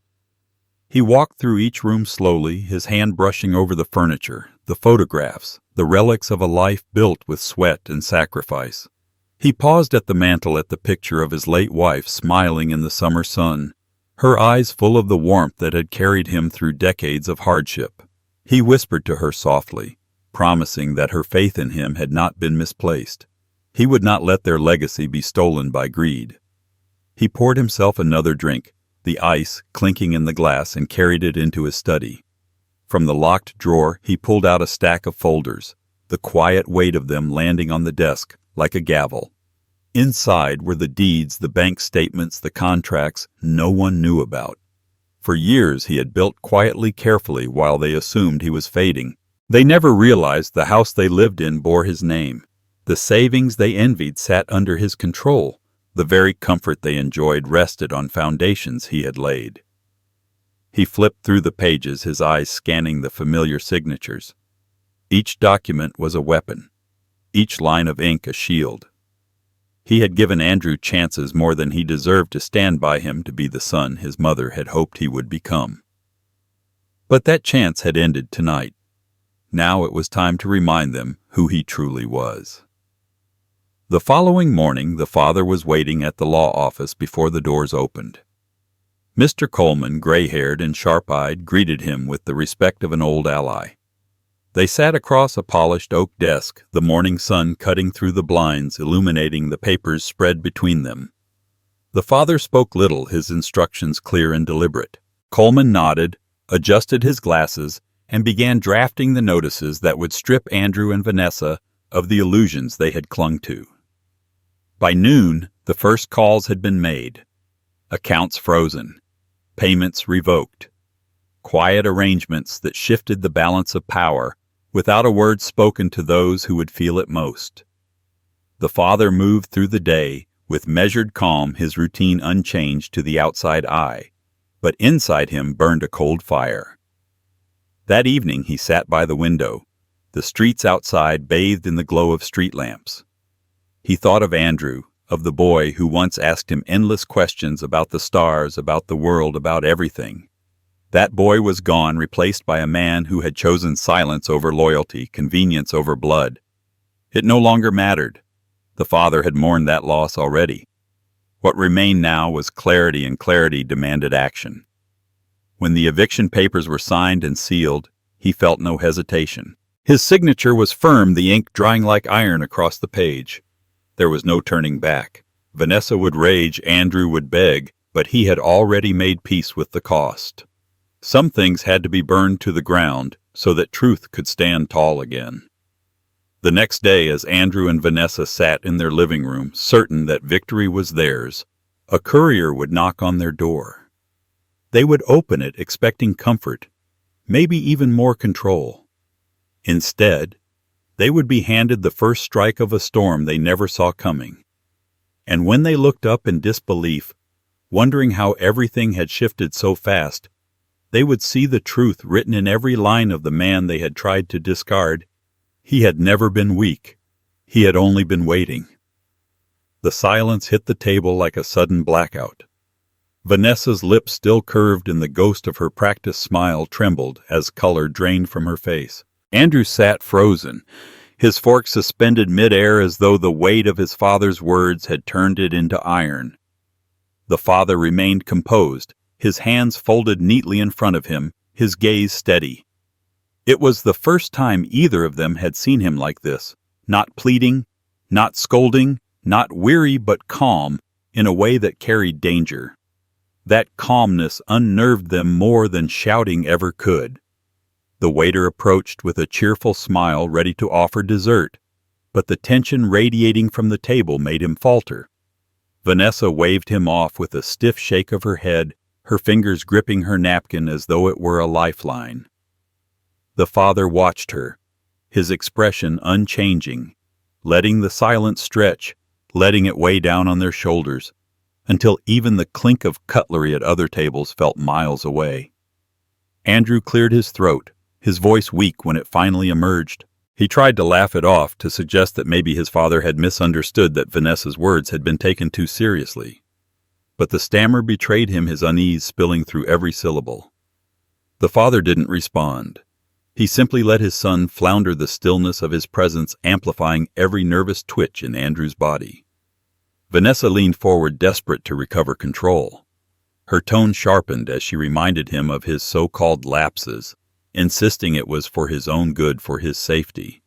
He walked through each room slowly, his hand brushing over the furniture, the photographs, the relics of a life built with sweat and sacrifice. He paused at the mantel at the picture of his late wife smiling in the summer sun, her eyes full of the warmth that had carried him through decades of hardship. He whispered to her softly, promising that her faith in him had not been misplaced. He would not let their legacy be stolen by greed. He poured himself another drink, the ice clinking in the glass, and carried it into his study. From the locked drawer he pulled out a stack of folders, the quiet weight of them landing on the desk like a gavel. Inside were the deeds, the bank statements, the contracts no one knew about. For years he had built quietly, carefully, while they assumed he was fading. They never realized the house they lived in bore his name. The savings they envied sat under his control. The very comfort they enjoyed rested on foundations he had laid. He flipped through the pages, his eyes scanning the familiar signatures. Each document was a weapon, each line of ink a shield. He had given Andrew chances more than he deserved to stand by him, to be the son his mother had hoped he would become. But that chance had ended tonight. Now it was time to remind them who he truly was. The following morning, the father was waiting at the law office before the doors opened. Mr. Coleman, gray-haired and sharp-eyed, greeted him with the respect of an old ally. They sat across a polished oak desk, the morning sun cutting through the blinds, illuminating the papers spread between them. The father spoke little, his instructions clear and deliberate. Coleman nodded, adjusted his glasses, and began drafting the notices that would strip Andrew and Vanessa of the illusions they had clung to. By noon, the first calls had been made. Accounts frozen. Payments revoked. Quiet arrangements that shifted the balance of power, without a word spoken to those who would feel it most. The father moved through the day with measured calm, his routine unchanged to the outside eye, but inside him burned a cold fire. That evening he sat by the window, the streets outside bathed in the glow of street lamps. He thought of Andrew, of the boy who once asked him endless questions about the stars, about the world, about everything. That boy was gone, replaced by a man who had chosen silence over loyalty, convenience over blood. It no longer mattered. The father had mourned that loss already. What remained now was clarity, and clarity demanded action. When the eviction papers were signed and sealed, he felt no hesitation. His signature was firm, the ink drying like iron across the page. There was no turning back. Vanessa would rage, Andrew would beg, but he had already made peace with the cost. Some things had to be burned to the ground so that truth could stand tall again. The next day, as Andrew and Vanessa sat in their living room, certain that victory was theirs, a courier would knock on their door. They would open it expecting comfort, maybe even more control. Instead, they would be handed the first strike of a storm they never saw coming. And when they looked up in disbelief, wondering how everything had shifted so fast, they would see the truth written in every line of the man they had tried to discard. He had never been weak. He had only been waiting. The silence hit the table like a sudden blackout. Vanessa's lips, still curved in the ghost of her practiced smile, trembled as color drained from her face. Andrew sat frozen, his fork suspended mid-air as though the weight of his father's words had turned it into iron. The father remained composed, his hands folded neatly in front of him, his gaze steady. It was the first time either of them had seen him like this, not pleading, not scolding, not weary but calm, in a way that carried danger. That calmness unnerved them more than shouting ever could. The waiter approached with a cheerful smile, ready to offer dessert, but the tension radiating from the table made him falter. Vanessa waved him off with a stiff shake of her head, her fingers gripping her napkin as though it were a lifeline. The father watched her, his expression unchanging, letting the silence stretch, letting it weigh down on their shoulders, until even the clink of cutlery at other tables felt miles away. Andrew cleared his throat, his voice weak when it finally emerged. He tried to laugh it off, to suggest that maybe his father had misunderstood that Vanessa's words had been taken too seriously. But the stammer betrayed him, his unease spilling through every syllable. The father didn't respond. He simply let his son flounder, the stillness of his presence amplifying every nervous twitch in Andrew's body. Vanessa leaned forward, desperate to recover control. Her tone sharpened as she reminded him of his so-called lapses, insisting it was for his own good, for his safety.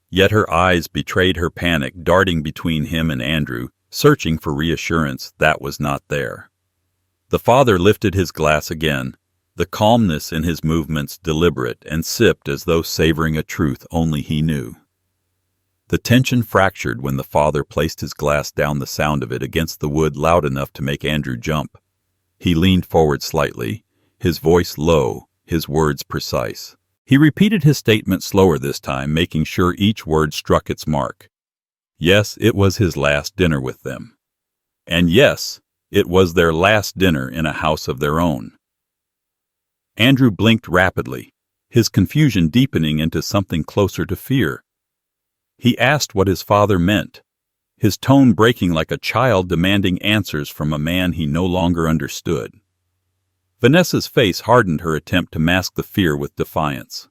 Yet her eyes betrayed her panic, darting between him and Andrew, searching for reassurance that was not there. The father lifted his glass again, the calmness in his movements deliberate, and sipped as though savoring a truth only he knew. The tension fractured when the father placed his glass down, the sound of it against the wood loud enough to make Andrew jump. He leaned forward slightly, his voice low, his words precise. He repeated his statement slower this time, making sure each word struck its mark. Yes, it was his last dinner with them. And yes, it was their last dinner in a house of their own. Andrew blinked rapidly, his confusion deepening into something closer to fear. He asked what his father meant, his tone breaking like a child demanding answers from a man he no longer understood. Vanessa's face hardened, her attempt to mask the fear with defiance.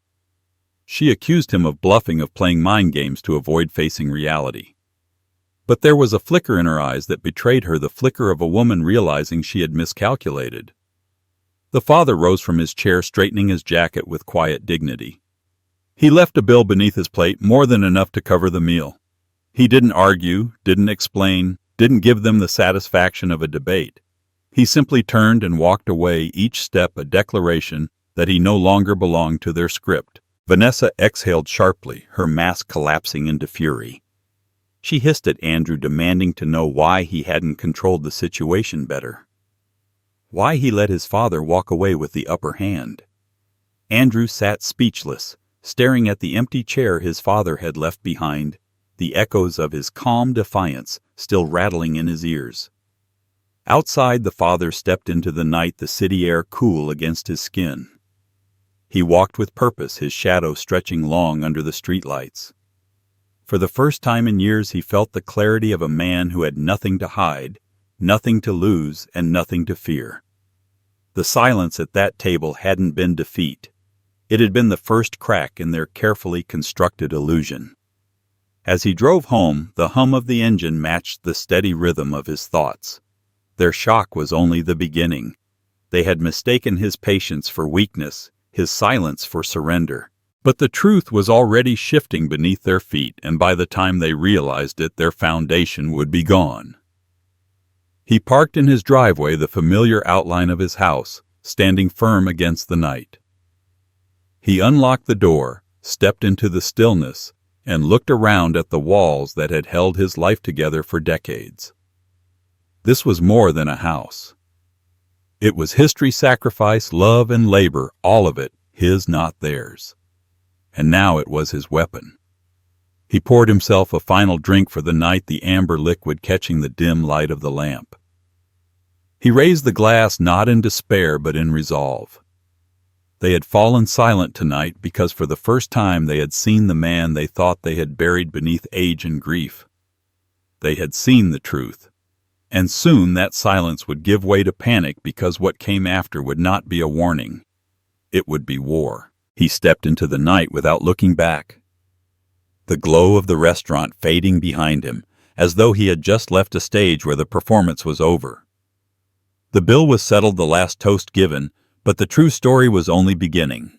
She accused him of bluffing, of playing mind games to avoid facing reality. But there was a flicker in her eyes that betrayed her, the flicker of a woman realizing she had miscalculated. The father rose from his chair, straightening his jacket with quiet dignity. He left a bill beneath his plate, more than enough to cover the meal. He didn't argue, didn't explain, didn't give them the satisfaction of a debate. He simply turned and walked away, each step a declaration that he no longer belonged to their script. Vanessa exhaled sharply, her mask collapsing into fury. She hissed at Andrew, demanding to know why he hadn't controlled the situation better. Why he let his father walk away with the upper hand. Andrew sat speechless, staring at the empty chair his father had left behind, the echoes of his calm defiance still rattling in his ears. Outside, the father stepped into the night, the city air cool against his skin. He walked with purpose, his shadow stretching long under the streetlights. For the first time in years, he felt the clarity of a man who had nothing to hide, nothing to lose, and nothing to fear. The silence at that table hadn't been defeat. It had been the first crack in their carefully constructed illusion. As he drove home, the hum of the engine matched the steady rhythm of his thoughts. Their shock was only the beginning. They had mistaken his patience for weakness, his silence for surrender. But the truth was already shifting beneath their feet, and by the time they realized it, their foundation would be gone. He parked in his driveway, the familiar outline of his house, standing firm against the night. He unlocked the door, stepped into the stillness, and looked around at the walls that had held his life together for decades. This was more than a house. It was history, sacrifice, love, and labor, all of it, his, not theirs. And now it was his weapon. He poured himself a final drink for the night, the amber liquid catching the dim light of the lamp. He raised the glass not in despair but in resolve. They had fallen silent tonight because for the first time they had seen the man they thought they had buried beneath age and grief. They had seen the truth, and soon that silence would give way to panic because what came after would not be a warning. It would be war. He stepped into the night without looking back. the glow of the restaurant fading behind him, as though he had just left a stage where the performance was over. The bill was settled, the last toast given, but the true story was only beginning.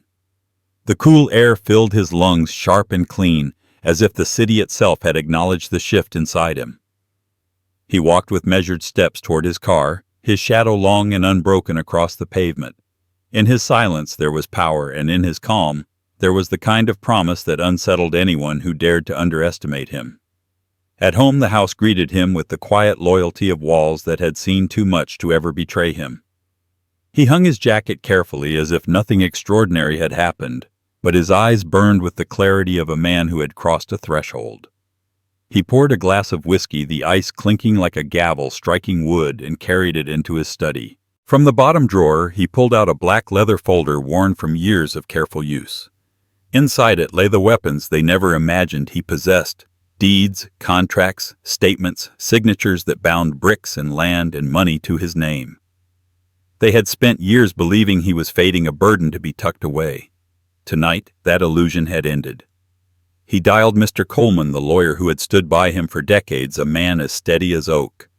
The cool air filled his lungs sharp and clean, as if the city itself had acknowledged the shift inside him. He walked with measured steps toward his car, his shadow long and unbroken across the pavement. In his silence there was power, and in his calm there was the kind of promise that unsettled anyone who dared to underestimate him. At home the house greeted him with the quiet loyalty of walls that had seen too much to ever betray him. He hung his jacket carefully as if nothing extraordinary had happened, but his eyes burned with the clarity of a man who had crossed a threshold. He poured a glass of whiskey, the ice clinking like a gavel striking wood, and carried it into his study. From the bottom drawer he pulled out a black leather folder worn from years of careful use. Inside it lay the weapons they never imagined he possessed: deeds, contracts, statements, signatures that bound bricks and land and money to his name. They had spent years believing he was fading, a burden to be tucked away. Tonight, that illusion had ended. He dialed Mr. Coleman, the lawyer who had stood by him for decades, a man as steady as oak.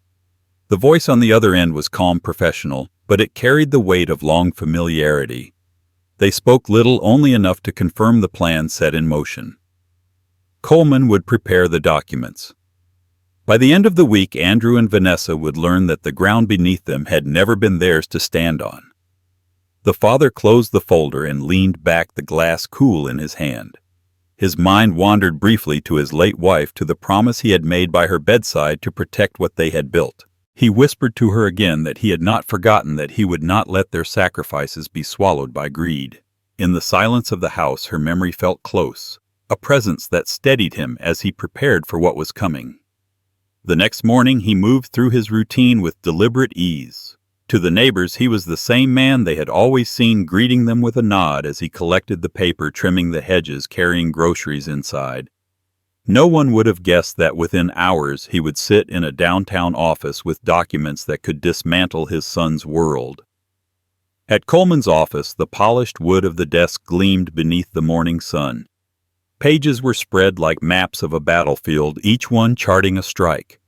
The voice on the other end was calm, professional, but it carried the weight of long familiarity. They spoke little, only enough to confirm the plan set in motion. Coleman would prepare the documents. By the end of the week, Andrew and Vanessa would learn that the ground beneath them had never been theirs to stand on. The father closed the folder and leaned back, the glass cool in his hand. His mind wandered briefly to his late wife, to the promise he had made by her bedside to protect what they had built. He whispered to her again that he had not forgotten, that he would not let their sacrifices be swallowed by greed. In the silence of the house her memory felt close, a presence that steadied him as he prepared for what was coming. The next morning he moved through his routine with deliberate ease. To the neighbors he was the same man they had always seen, greeting them with a nod as he collected the paper, trimming the hedges, carrying groceries inside. No one would have guessed that within hours he would sit in a downtown office with documents that could dismantle his son's world. At Coleman's office, the polished wood of the desk gleamed beneath the morning sun. Pages were spread like maps of a battlefield, each one charting a strike.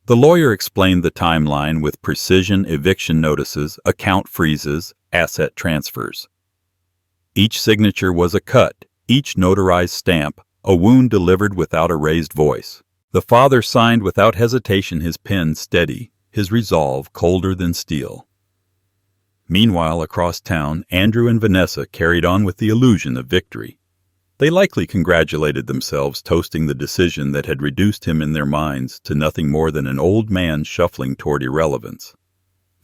The lawyer explained the timeline with precision: eviction notices, account freezes, asset transfers. Each signature was a cut, each notarized stamp, a wound delivered without a raised voice. The father signed without hesitation, his pen steady, his resolve colder than steel. Meanwhile, across town, Andrew and Vanessa carried on with the illusion of victory. They likely congratulated themselves, toasting the decision that had reduced him in their minds to nothing more than an old man shuffling toward irrelevance.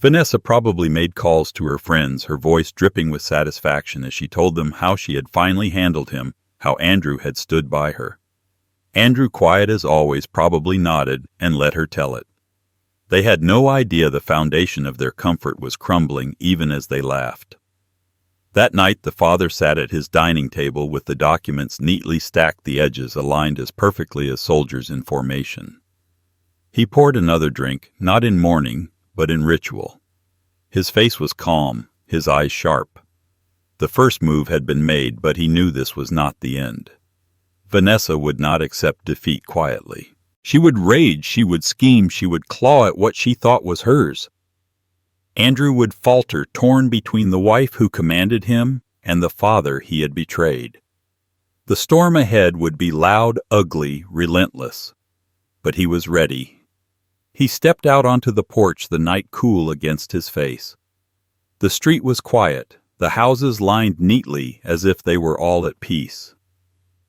Vanessa probably made calls to her friends, her voice dripping with satisfaction as she told them how she had finally handled him, how Andrew had stood by her. Andrew, quiet as always, probably nodded and let her tell it. They had no idea the foundation of their comfort was crumbling even as they laughed. That night the father sat at his dining table with the documents neatly stacked, the edges aligned as perfectly as soldiers in formation. He poured another drink, not in mourning, but in ritual. His face was calm, his eyes sharp. The first move had been made, but he knew this was not the end. Vanessa would not accept defeat quietly. She would rage, she would scheme, she would claw at what she thought was hers. Andrew would falter, torn between the wife who commanded him and the father he had betrayed. The storm ahead would be loud, ugly, relentless. But he was ready. He stepped out onto the porch, the night cool against his face. The street was quiet, the houses lined neatly as if they were all at peace.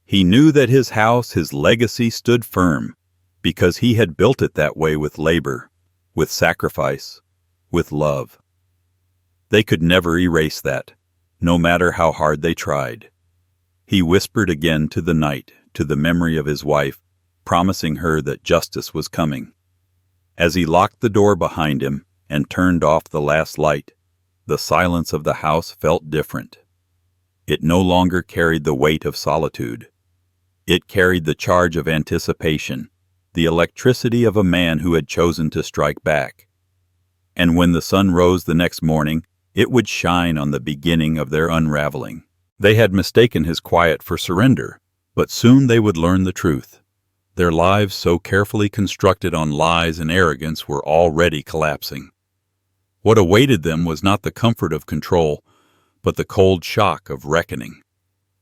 He knew that his house, his legacy, stood firm, because he had built it that way, with labor, with sacrifice, with love. They could never erase that, no matter how hard they tried. He whispered again to the night, to the memory of his wife, promising her that justice was coming. As he locked the door behind him and turned off the last light, the silence of the house felt different. It no longer carried the weight of solitude. It carried the charge of anticipation, the electricity of a man who had chosen to strike back. And when the sun rose the next morning, it would shine on the beginning of their unraveling. They had mistaken his quiet for surrender, But soon they would learn the truth. Their lives, so carefully constructed on lies and arrogance, were already collapsing. What awaited them was not the comfort of control, but the cold shock of reckoning.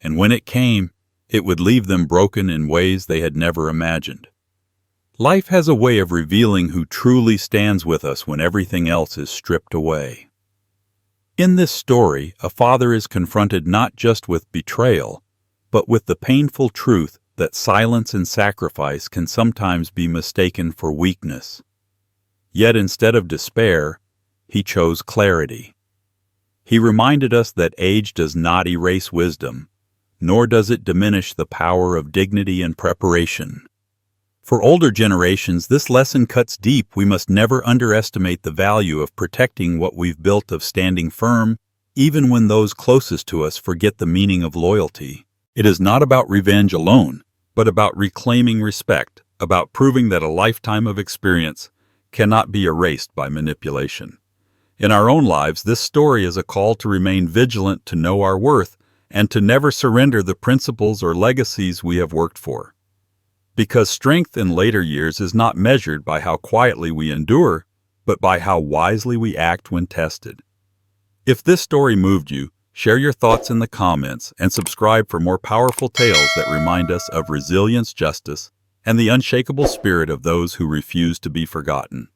And when it came, it would leave them broken in ways they had never imagined. Life has a way of revealing who truly stands with us when everything else is stripped away. In this story, a father is confronted not just with betrayal, but with the painful truth that silence and sacrifice can sometimes be mistaken for weakness. Yet instead of despair, he chose clarity. He reminded us that age does not erase wisdom, nor does it diminish the power of dignity and preparation. For older generations, this lesson cuts deep. We must never underestimate the value of protecting what we've built, of standing firm, even when those closest to us forget the meaning of loyalty. It is not about revenge alone, but about reclaiming respect, about proving that a lifetime of experience cannot be erased by manipulation. In our own lives, this story is a call to remain vigilant, to know our worth, and to never surrender the principles or legacies we have worked for. Because strength in later years is not measured by how quietly we endure, but by how wisely we act when tested. If this story moved you, share your thoughts in the comments and subscribe for more powerful tales that remind us of resilience, justice, and the unshakable spirit of those who refuse to be forgotten.